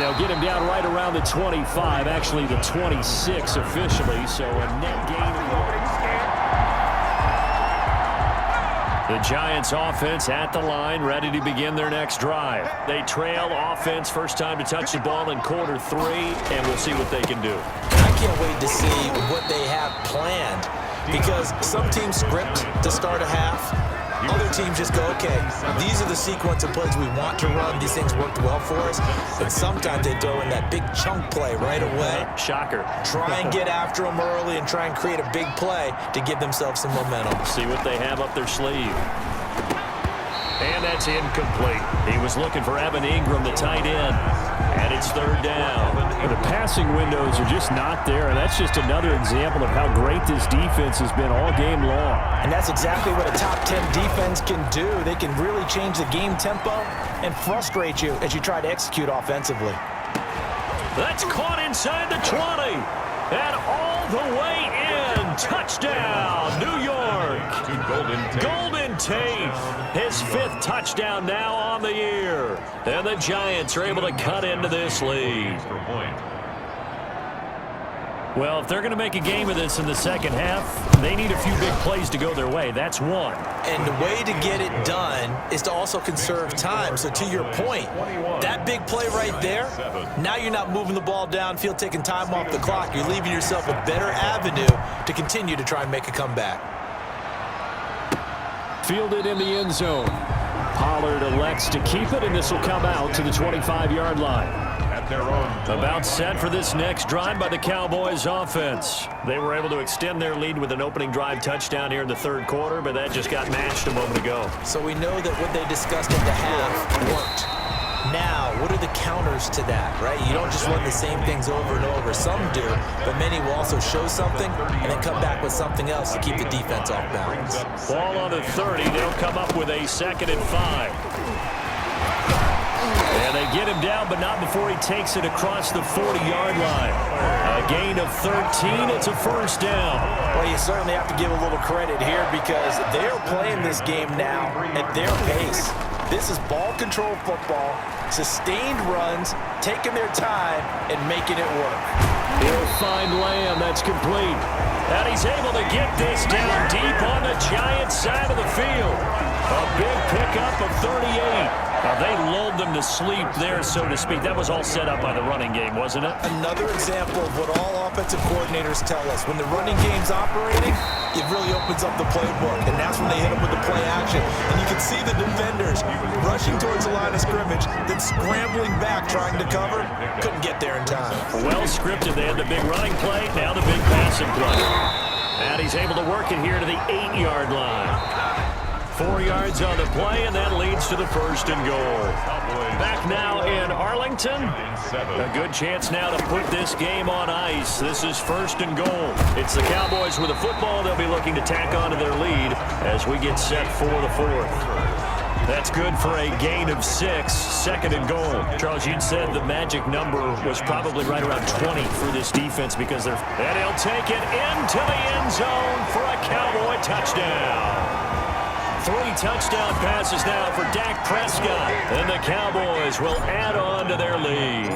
they'll get him down right around the 25, actually the 26 officially, so a net gain. The Giants offense at the line, ready to begin their next drive. They trail offense, first time to touch the ball in quarter 3, and we'll see what they can do. I can't wait to see what they have planned, because some teams script to start a half. Other teams just go, okay, these are the sequence of plays we want to run. These things worked well for us. And sometimes they throw in that big chunk play right away. Shocker. Try and get after them early and try and create a big play to give themselves some momentum. See what they have up their sleeve. And that's incomplete. He was looking for Evan Ingram, the tight end. And it's third down. The passing windows are just not there, and that's just another example of how great this defense has been all game long. And that's exactly what a top 10 defense can do. They can really change the game tempo and frustrate you as you try to execute offensively. That's caught inside the 20. And all the way in. Touchdown, New York. Golden Tate, his 5th touchdown now on the year. And the Giants are able to cut into this lead. Well, if they're going to make a game of this in the second half, they need a few big plays to go their way. That's one. And the way to get it done is to also conserve time. So to your point, that big play right there, now you're not moving the ball downfield, taking time off the clock. You're leaving yourself a better avenue to continue to try and make a comeback. Fielded in the end zone. Pollard elects to keep it, and this will come out to the 25-yard line. About set for this next drive by the Cowboys offense. They were able to extend their lead with an opening drive touchdown here in the third quarter, but that just got matched a moment ago. So we know that what they discussed at the half worked. Now, what are the counters to that, right? You don't just run the same things over and over. Some do, but many will also show something and then come back with something else to keep the defense off balance. Ball on the 30. They'll come up with a 2nd and 5. And they get him down, but not before he takes it across the 40-yard line. A gain of 13. It's a first down. Well, you certainly have to give a little credit here because they're playing this game now at their pace. This is ball control football, sustained runs, taking their time, and making it work. He'll find Lamb. That's complete. And he's able to get this down deep on the Giants side of the field. A big pickup of 38. They lulled them to sleep there, so to speak. That was all set up by the running game, wasn't it? Another example of what all offensive coordinators tell us. When the running game's operating, it really opens up the playbook, and that's when they hit them with the play action. And you can see the defenders rushing towards the line of scrimmage, then scrambling back, trying to cover. Couldn't get there in time. Well scripted. They had the big running play, now the big passing play. And he's able to work it here to the 8-yard line. 4 yards on the play, and that leads to the 1st and goal. Back now in Arlington. A good chance now to put this game on ice. This is 1st and goal. It's the Cowboys with the football. They'll be looking to tack onto their lead as we get set for the 4th. That's good for a gain of 6, 2nd and goal. Charles, you'd said the magic number was probably right around 20 for this defense because they're... And he'll take it into the end zone for a Cowboy touchdown. 3 touchdown passes now for Dak Prescott. And the Cowboys will add on to their lead.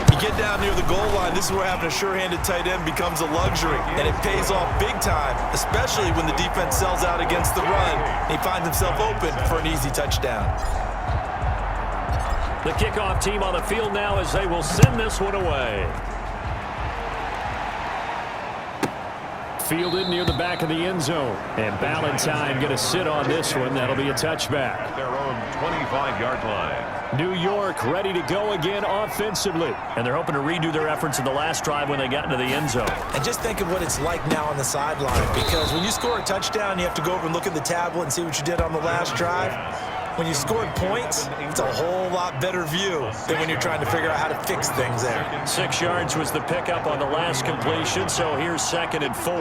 You get down near the goal line, this is where having a sure-handed tight end becomes a luxury. And it pays off big time, especially when the defense sells out against the run. He finds himself open for an easy touchdown. The kickoff team on the field now as they will send this one away. Fielded near the back of the end zone. And Ballantyne going to sit on this one. That'll be a touchback. Their own 25-yard line. New York ready to go again offensively. And they're hoping to redo their efforts in the last drive when they got into the end zone. And just think of what it's like now on the sideline. Because when you score a touchdown, you have to go over and look at the tablet and see what you did on the last drive. When you scored points, it's a whole lot better view than when you're trying to figure out how to fix things there. 6 yards was the pickup on the last completion, so here's 2nd and 4.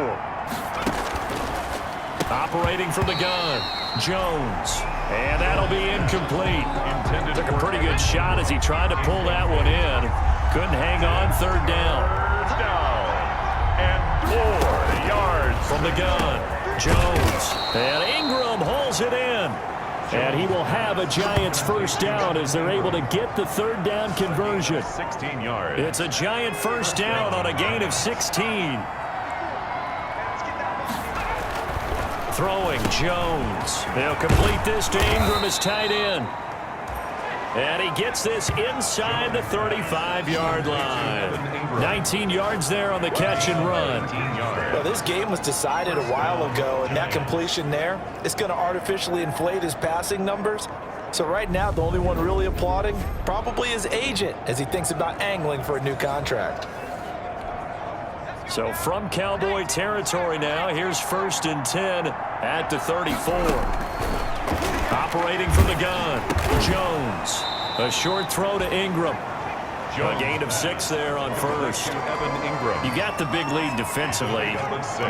Operating from the gun, Jones. And that'll be incomplete. Took a pretty good shot as he tried to pull that one in. Couldn't hang on, 3rd down. And 4 yards from the gun, Jones. And Ingram holds it in. And he will have a Giants first down as they're able to get the third down conversion. 16 yards. It's a Giant first down on a gain of 16. Throwing Jones. They'll complete this to Ingram as tight end. And he gets this inside the 35-yard line. 19 yards there on the catch and run. Well, this game was decided a while ago, and that completion there is going to artificially inflate his passing numbers. So right now, the only one really applauding probably his agent as he thinks about angling for a new contract. So from Cowboy territory now, here's 1st and 10 at the 34. Operating from the gun, Jones. A short throw to Ingram. A gain of 6 there on first. You got the big lead defensively.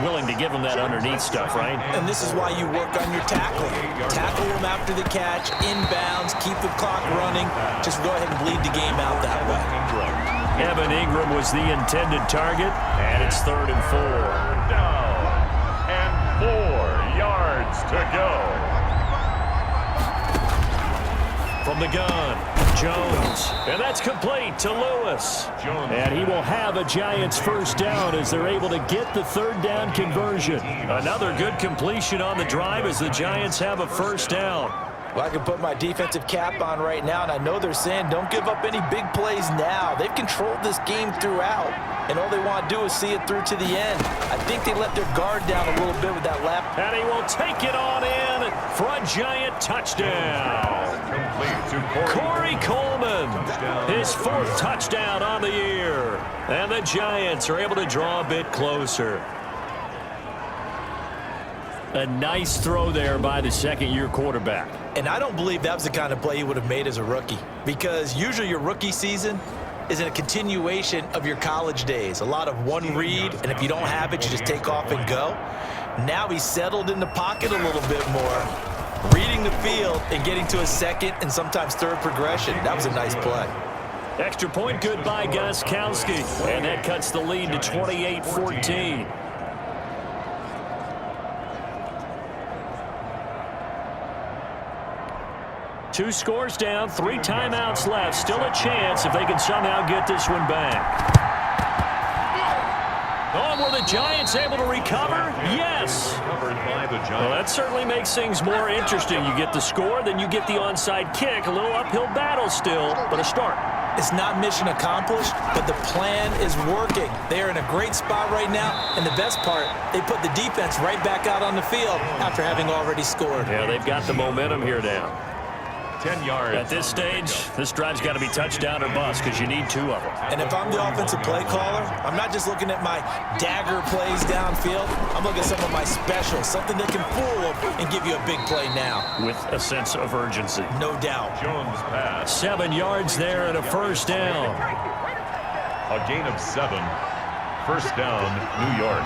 Willing to give him that underneath stuff, right? And this is why you work on your tackling. Tackle him after the catch, inbounds, keep the clock running. Just go ahead and bleed the game out that way. Evan Ingram was the intended target, and it's 3rd and 4. Down and 4 yards to go. From the gun, Jones. And that's complete to Lewis. And he will have a Giants first down as they're able to get the third down conversion. Another good completion on the drive as the Giants have a first down. Well, I can put my defensive cap on right now, and I know they're saying don't give up any big plays now. They've controlled this game throughout, and all they want to do is see it through to the end. I think they let their guard down a little bit with that lap. And he will take it on in for a Giant touchdown. Complete to Corey Coleman, his 4th touchdown on the year. And the Giants are able to draw a bit closer. A nice throw there by the second-year quarterback. And I don't believe that was the kind of play he would have made as a rookie, because usually your rookie season is in a continuation of your college days. A lot of one read, and if you don't have it, you just take off and go. Now he's settled in the pocket a little bit more, reading the field and getting to a second and sometimes third progression. That was a nice play. Extra point good by Gostkowski, and that cuts the lead to 28-14. Two scores down, 3 timeouts left. Still a chance if they can somehow get this one back. Oh, were the Giants able to recover? Yes. Well, that certainly makes things more interesting. You get the score, then you get the onside kick. A little uphill battle still, but a start. It's not mission accomplished, but the plan is working. They're in a great spot right now, and the best part, they put the defense right back out on the field after having already scored. Yeah, they've got the momentum here now. 10 yards. At this stage, this drive's got to be touchdown or bust because you need 2 of them. And if I'm the offensive play caller, I'm not just looking at my dagger plays downfield. I'm looking at some of my specials, something that can fool them and give you a big play now. With a sense of urgency. No doubt. Jones pass. 7 yards there and a first down. A gain of 7. First down, New York.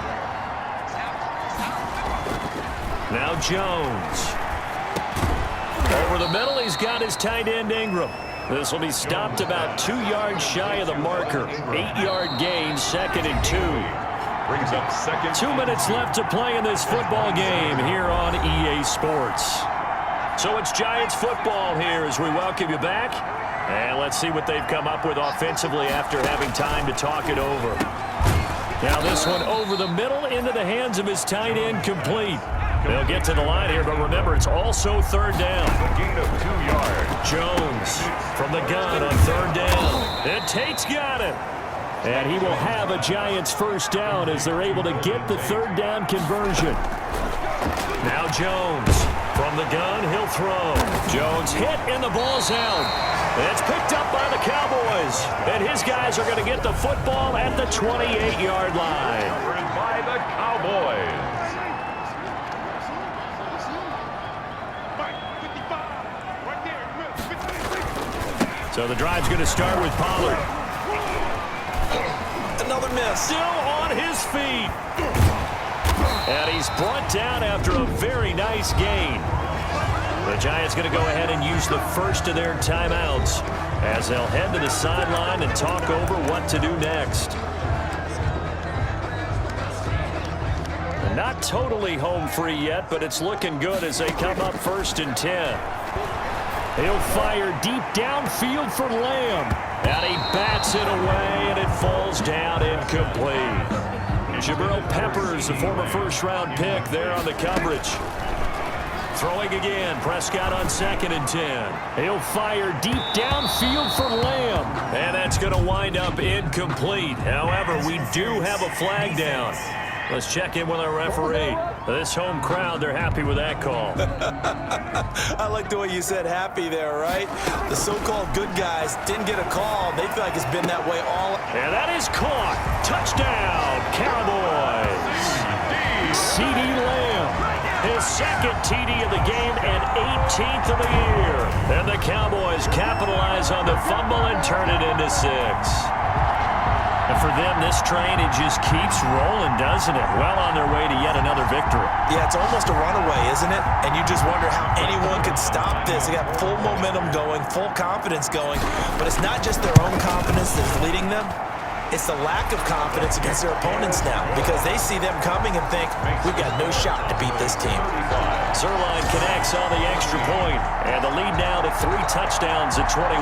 Now Jones. Over the middle, he's got his tight end Ingram. This will be stopped about 2 yards shy of the marker. 8-yard gain, 2nd and 2. Brings up second. 2 minutes left to play in this football game here on EA Sports. So it's Giants football here as we welcome you back. And let's see what they've come up with offensively after having time to talk it over. Now this one over the middle into the hands of his tight end, complete. They'll get to the line here, but remember, it's also 3rd down. A gain of 2 yards. Jones from the gun on 3rd down. And Tate's got it. And he will have a Giants first down as they're able to get the 3rd down conversion. Now Jones from the gun, he'll throw. Jones hit and the ball's out. It's picked up by the Cowboys. And his guys are going to get the football at the 28-yard line. Covered by the Cowboys. So the drive's going to start with Pollard. Another miss. Still on his feet. And he's brought down after a very nice gain. The Giants going to go ahead and use the first of their timeouts as they'll head to the sideline and talk over what to do next. Not totally home free yet, but it's looking good as they come up 1st and 10. He'll fire deep downfield for Lamb. And he bats it away, and it falls down incomplete. Jabril Peppers, the former first-round pick, there on the coverage. Throwing again, Prescott on 2nd and 10. He'll fire deep downfield for Lamb. And that's going to wind up incomplete. However, we do have a flag down. Let's check in with our referee. This home crowd, they're happy with that call. I like the way you said happy there, right? The so-called good guys didn't get a call. They feel like it's been that way all. And that is caught. Touchdown, Cowboys. CD Lamb, his 2nd TD of the game and 18th of the year. And the Cowboys capitalize on the fumble and turn it into 6. And for them, this train, it just keeps rolling, doesn't it? Well on their way to yet another victory. Yeah, it's almost a runaway, isn't it? And you just wonder how anyone could stop this. They got full momentum going, full confidence going. But it's not just their own confidence that's leading them. It's the lack of confidence against their opponents now, because they see them coming and think, we've got no shot to beat this team. Zerline connects on the extra point, and the lead now to 3 touchdowns at 21.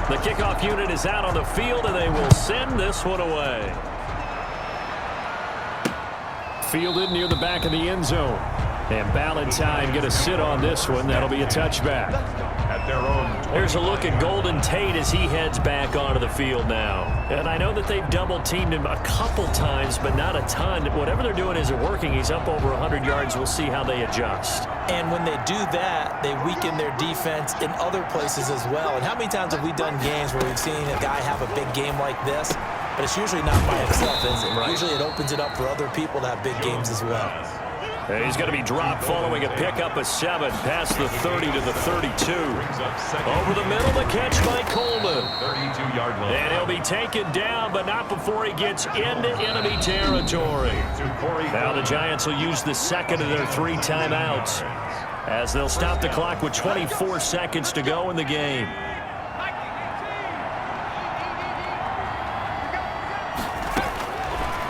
The kickoff unit is out on the field, and they will send this one away. Fielded near the back of the end zone. And Ballantyne going to sit on this one. That'll be a touchback. At their own 20. Here's a look at Golden Tate as he heads back onto the field now. And I know that they've double-teamed him a couple times, but not a ton. Whatever they're doing isn't working. He's up over 100 yards. We'll see how they adjust. And when they do that, they weaken their defense in other places as well. And how many times have we done games where we've seen a guy have a big game like this? But it's usually not by himself, is it? Right. Usually it opens it up for other people to have big games as well. And he's going to be dropped following a pickup of 7 past the 30 to the 32. Over the middle, the catch by Coleman. 32-yard line. And he'll be taken down, but not before he gets into enemy territory. Now the Giants will use the 2nd of their 3 timeouts as they'll stop the clock with 24 seconds to go in the game.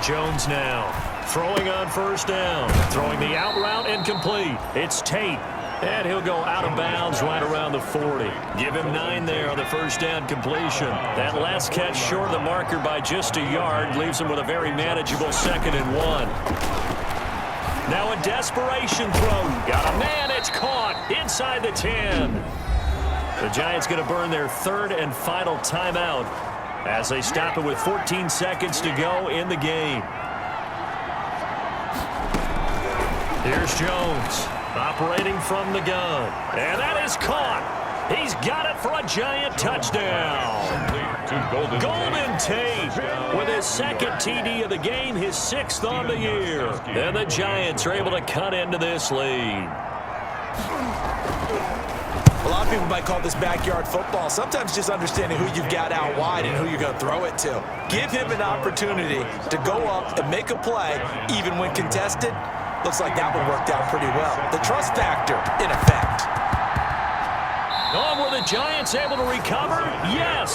Jones now. Throwing on 1st down. Throwing the out route incomplete. It's Tate. And he'll go out of bounds right around the 40. Give him 9 there on the 1st down completion. That last catch short of the marker by just a yard leaves him with a very manageable 2nd and 1. Now a desperation throw. Got a man. It's caught inside the 10. The Giants going to burn their 3rd and final timeout as they stop it with 14 seconds to go in the game. Here's Jones, operating from the gun. And that is caught. He's got it for a Giant touchdown. Golden Tate with his 2nd TD of the game, his 6th on the year. And the Giants are able to cut into this lead. A lot of people might call this backyard football. Sometimes just understanding who you've got out wide and who you're going to throw it to. Give him an opportunity to go up and make a play, even when contested. Looks like that one worked out pretty well. The trust factor in effect. Oh, were the Giants able to recover? Yes.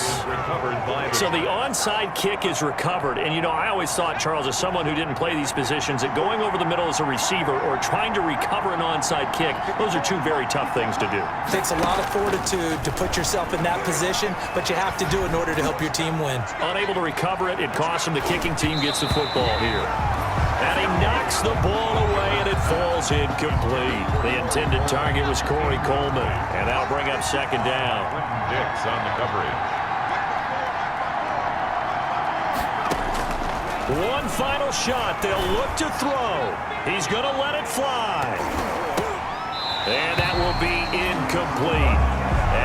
So the onside kick is recovered. And, you know, I always thought, Charles, as someone who didn't play these positions, that going over the middle as a receiver or trying to recover an onside kick, those are 2 very tough things to do. It takes a lot of fortitude to put yourself in that position, but you have to do it in order to help your team win. Unable to recover it, it costs him. The kicking team gets the football here. And he knocks the ball away, and it falls incomplete. The intended target was Corey Coleman, and that'll bring up 2nd down. Dix on the coverage. One final shot. They'll look to throw. He's going to let it fly. And that will be incomplete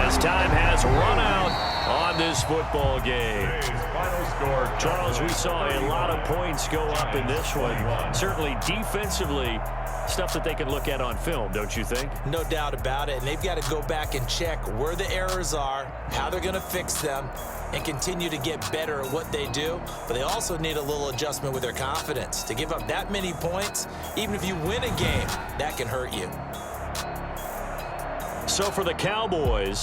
as time has run out on this football game. Final score. Charles, we saw a lot of points go up in this one. Certainly defensively, stuff that they can look at on film, don't you think? No doubt about it. And they've got to go back and check where the errors are, how they're going to fix them, and continue to get better at what they do. But they also need a little adjustment with their confidence. To give up that many points, even if you win a game, that can hurt you. So for the Cowboys,